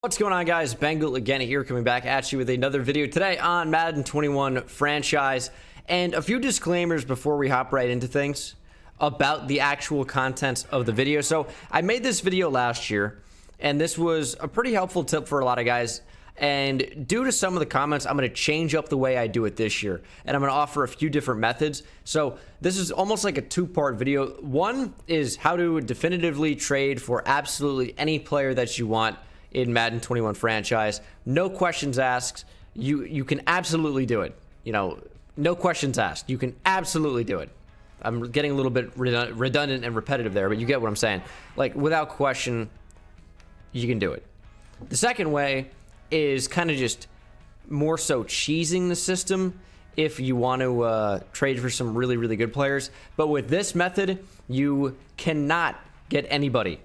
What's going on, guys? Bengal again here, coming back at you with another video today on Madden 21 franchise. And a few disclaimers before we hop right into things about the actual contents of the video. So I made this video last year, and this was a pretty helpful tip for a lot of guys. And due to some of the comments, I'm going to change up the way I do it this year. And I'm going to offer a few different methods. So this is almost like a two-part video. One is how to definitively trade for absolutely any player that you want in Madden 21 franchise. No questions asked. You can absolutely do it. You know, no questions asked. You can absolutely do it. I'm getting a little bit redundant and repetitive there, but you get what I'm saying. Like, without question, you can do it. The second way is kind of just more so cheesing the system if you want to trade for some really, really good players. But with this method, you cannot get anybody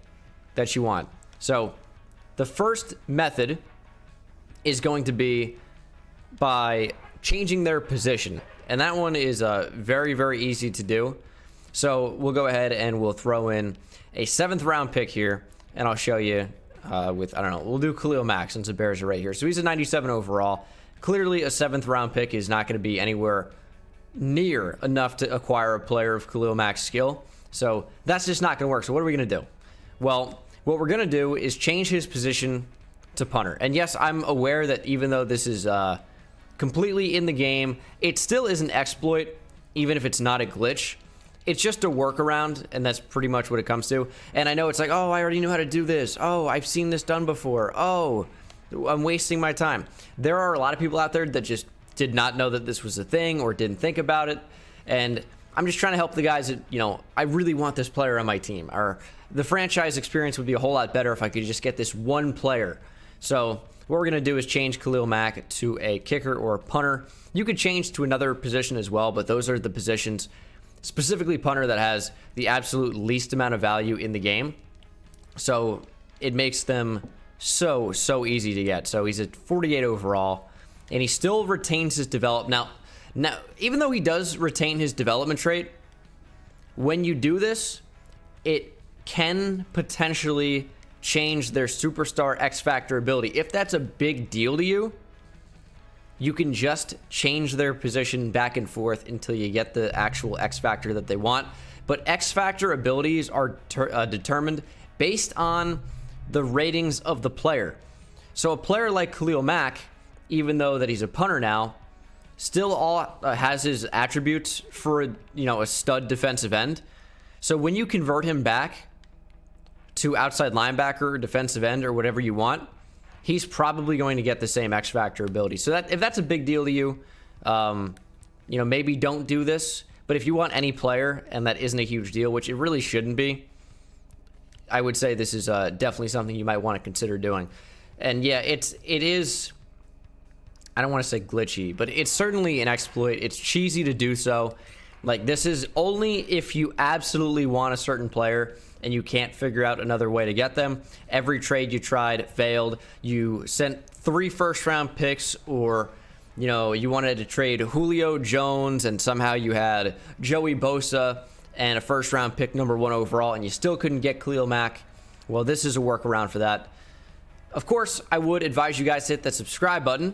that you want. So the first method is going to be by changing their position. And that one is very, very easy to do. So we'll go ahead and we'll throw in a 7th round pick here. And I'll show you with, I don't know, we'll do Khalil Mack since the Bears are right here. So he's a 97 overall. Clearly a 7th round pick is not going to be anywhere near enough to acquire a player of Khalil Mack's skill. So that's just not going to work. So what are we going to do? Well, what we're going to do is change his position to punter. And yes, I'm aware that even though this is completely in the game, it still is an exploit, even if it's not a glitch. It's just a workaround, and that's pretty much what it comes to. And I know it's like, oh, I already knew how to do this. Oh, I've seen this done before. Oh, I'm wasting my time. There are a lot of people out there that just did not know that this was a thing or didn't think about it. And I'm just trying to help the guys that, you know, I really want this player on my team. Or the franchise experience would be a whole lot better if I could just get this one player. So what we're going to do is change Khalil Mack to a kicker or a punter. You could change to another position as well, but those are the positions, specifically punter, that has the absolute least amount of value in the game. So it makes them so easy to get. So he's at 48 overall, and he still retains his development. Now, even though he does retain his development trait, when you do this, it can potentially change their superstar X Factor ability. If that's a big deal to you, you can just change their position back and forth until you get the actual X Factor that they want. But X Factor abilities are determined based on the ratings of the player. So a player like Khalil Mack, even though that he's a punter now, still has his attributes for, you know, a stud defensive end. So when you convert him back to outside linebacker or defensive end or whatever you want, he's probably going to get the same X Factor ability. So that, if that's a big deal to you, you know, maybe don't do this. But if you want any player and that isn't a huge deal, which it really shouldn't be, I would say this is definitely something you might want to consider doing. And yeah, it is, I don't want to say glitchy, but it's certainly an exploit. It's cheesy to do so. Like, this is only if you absolutely want a certain player and you can't figure out another way to get them. Every trade you tried failed. You sent 3 first-round picks, or, you know, you wanted to trade Julio Jones and somehow you had Joey Bosa and a first-round pick number 1 overall, and you still couldn't get Khalil Mack. Well, this is a workaround for that. Of course, I would advise you guys to hit that subscribe button,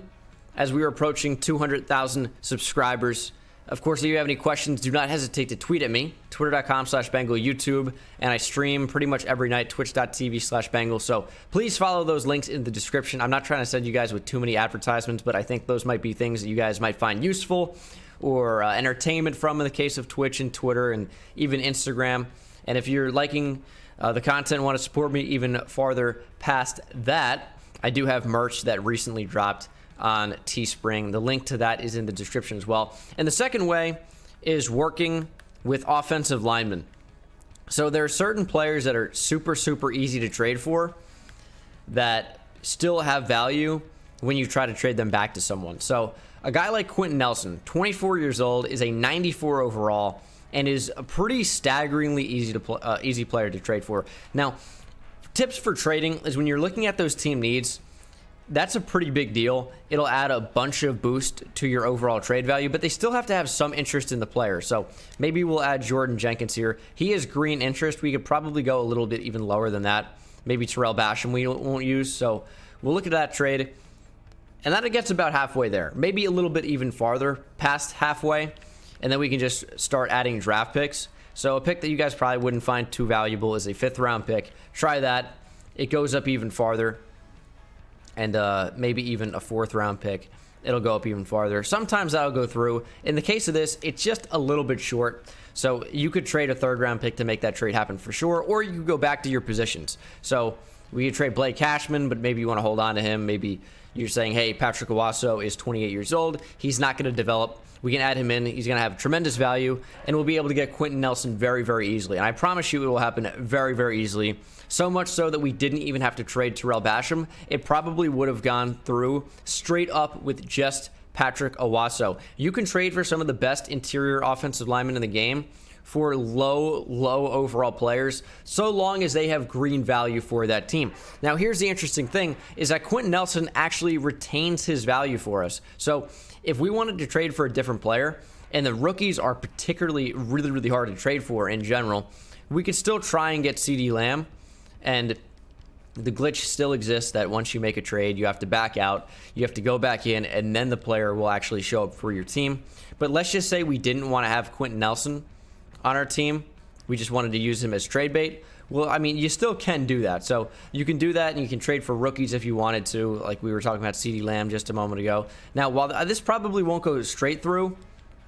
as we are approaching 200,000 subscribers. Of course, if you have any questions, do not hesitate to tweet at me, twitter.com/Bengal, YouTube, and I stream pretty much every night, twitch.tv/Bengal. So please follow those links in the description. I'm not trying to send you guys with too many advertisements, but I think those might be things that you guys might find useful or entertainment from, in the case of Twitch and Twitter and even Instagram. And if you're liking the content and want to support me even farther past that, I do have merch that recently dropped on Teespring. The link to that is in the description as well. And the second way is working with offensive linemen. So there are certain players that are super easy to trade for that still have value when you try to trade them back to someone. So a guy like Quentin Nelson, 24 years old, is a 94 overall, and is a pretty staggeringly easy player to trade for. Now, tips for trading is when you're looking at those team needs, that's a pretty big deal. It'll add a bunch of boost to your overall trade value, but they still have to have some interest in the player. So maybe we'll add Jordan Jenkins here. He has green interest. We could probably go a little bit even lower than that. Maybe Terrell Basham we won't use. So we'll look at that trade, and that gets about halfway there, maybe a little bit even farther past halfway, and then we can just start adding draft picks. So a pick that you guys probably wouldn't find too valuable is a 5th round pick. Try that. It goes up even farther, and maybe even a 4th round pick. It'll go up even farther. Sometimes that'll go through. In the case of this, it's just a little bit short. So you could trade a 3rd round pick to make that trade happen for sure, or you could go back to your positions. So we could trade Blake Cashman, but maybe you want to hold on to him. Maybe you're saying, hey, Patrick Owasso is 28 years old. He's not going to develop. We can add him in. He's going to have tremendous value, and we'll be able to get Quentin Nelson very, very easily. And I promise you it will happen very, very easily. So much so that we didn't even have to trade Terrell Basham. It probably would have gone through straight up with just Patrick Owasso. You can trade for some of the best interior offensive linemen in the game for low overall players, so long as they have green value for that team. Now, here's the interesting thing, is that Quentin Nelson actually retains his value for us. So if we wanted to trade for a different player, and the rookies are particularly really hard to trade for in general, we could still try and get CeeDee Lamb, and the glitch still exists that once you make a trade, you have to back out, you have to go back in, and then the player will actually show up for your team. But let's just say we didn't want to have Quentin Nelson on our team. We just wanted to use him as trade bait. Well, I mean, you still can do that. So you can do that, and you can trade for rookies if you wanted to, like we were talking about CeeDee Lamb just a moment ago. Now, while this probably won't go straight through,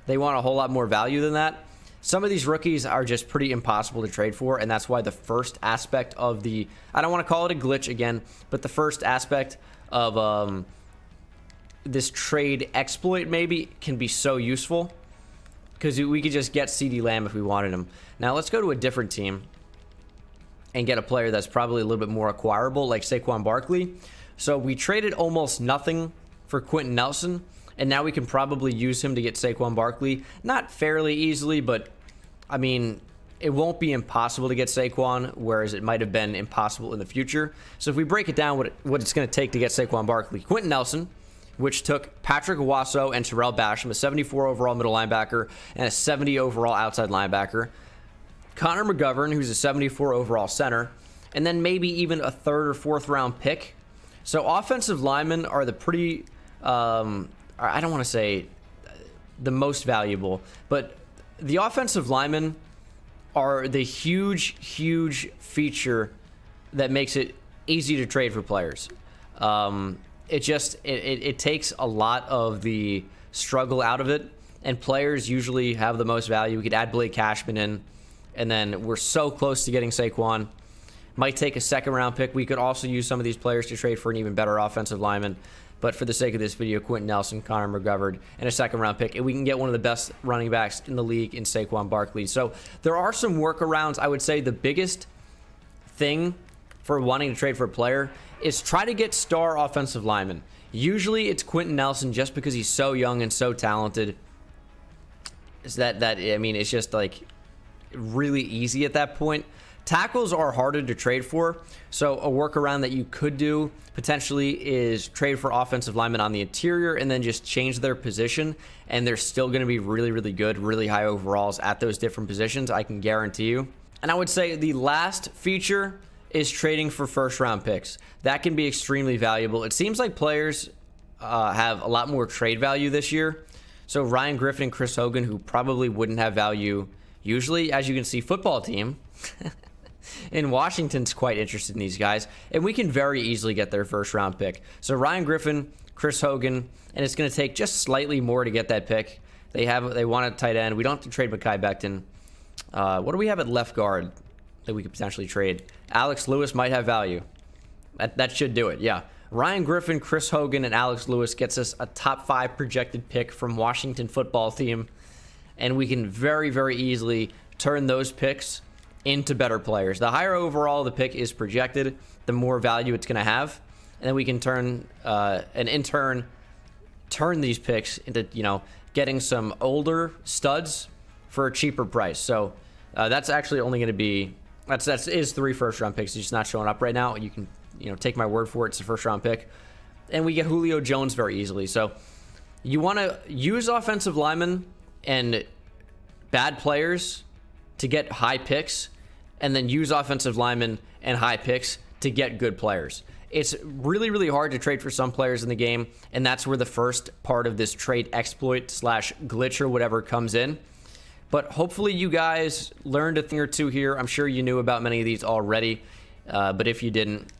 they want a whole lot more value than that. Some of these rookies are just pretty impossible to trade for, and that's why the first aspect of the, I don't want to call it a glitch again, but the first aspect of this trade exploit maybe can be so useful, because we could just get CeeDee Lamb if we wanted him. Now let's go to a different team and get a player that's probably a little bit more acquirable, like Saquon Barkley. So we traded almost nothing for Quentin Nelson, and now we can probably use him to get Saquon Barkley. Not fairly easily, but I mean, it won't be impossible to get Saquon, whereas it might have been impossible in the future. So if we break it down, what it's going to take to get Saquon Barkley: Quentin Nelson, which took Patrick Owasso and Terrell Basham, a 74 overall middle linebacker and a 70 overall outside linebacker; Connor McGovern, who's a 74 overall center, and then maybe even a 3rd or 4th round pick. So offensive linemen are the pretty, I don't want to say the most valuable, but the offensive linemen are the huge feature that makes it easy to trade for players. It takes a lot of the struggle out of it, and players usually have the most value. We could add Blake Cashman in, and then we're so close to getting Saquon. Might take a 2nd round pick. We could also use some of these players to trade for an even better offensive lineman. But for the sake of this video, Quentin Nelson, Connor McGovern, and a 2nd round pick. And we can get one of the best running backs in the league in Saquon Barkley. So there are some workarounds. I would say the biggest thing for wanting to trade for a player is try to get star offensive linemen. Usually it's Quentin Nelson, just because he's so young and so talented. Is that I mean, it's just like really easy at that point. Tackles are harder to trade for, so a workaround that you could do potentially is trade for offensive linemen on the interior and then just change their position, and they're still going to be really good, really high overalls at those different positions, I can guarantee you. And I would say the last feature is trading for 1st round picks. That can be extremely valuable. It seems like players have a lot more trade value this year. So Ryan Griffin and Chris Hogan, who probably wouldn't have value usually, as you can see, football team in Washington's quite interested in these guys, and we can very easily get their 1st round pick. So Ryan Griffin, Chris Hogan, and it's going to take just slightly more to get that pick. They want a tight end. We don't have to trade Mekhi Becton. What do we have at left guard that we could potentially trade? Alex Lewis might have value. That should do it, yeah. Ryan Griffin, Chris Hogan, and Alex Lewis gets us a top 5 projected pick from Washington football team, and we can very easily turn those picks into better players. The higher overall the pick is projected, the more value it's going to have, and then we can turn and in turn turn these picks into, you know, getting some older studs for a cheaper price. So that's actually only going to be that is 3 1st round picks. It's just not showing up right now. You can, you know, take my word for it. It's a 1st round pick, and we get Julio Jones very easily. So you want to use offensive linemen and bad players to get high picks, and then use offensive linemen and high picks to get good players. It's really, really hard to trade for some players in the game, and that's where the first part of this trade exploit slash glitch or whatever comes in. But hopefully you guys learned a thing or two here. I'm sure you knew about many of these already, but if you didn't,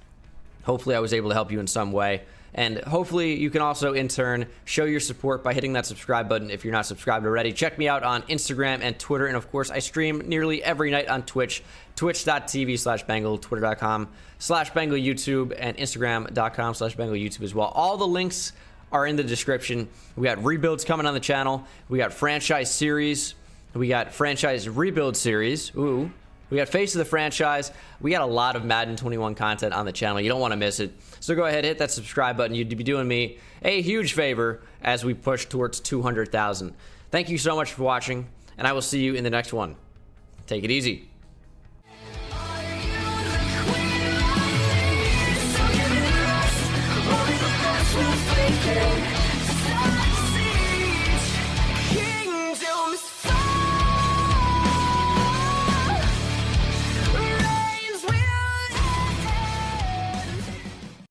hopefully I was able to help you in some way. And hopefully you can also, in turn, show your support by hitting that subscribe button if you're not subscribed already. Check me out on Instagram and Twitter. And, of course, I stream nearly every night on Twitch, twitch.tv/Bengal, twitter.com/Bengal YouTube, and Instagram.com/Bengal YouTube as well. All the links are in the description. We got rebuilds coming on the channel. We got franchise series. We got franchise rebuild series. Ooh. We got Face of the Franchise. We got a lot of Madden 21 content on the channel. You don't want to miss it. So go ahead, hit that subscribe button. You'd be doing me a huge favor as we push towards 200,000. Thank you so much for watching, and I will see you in the next one. Take it easy.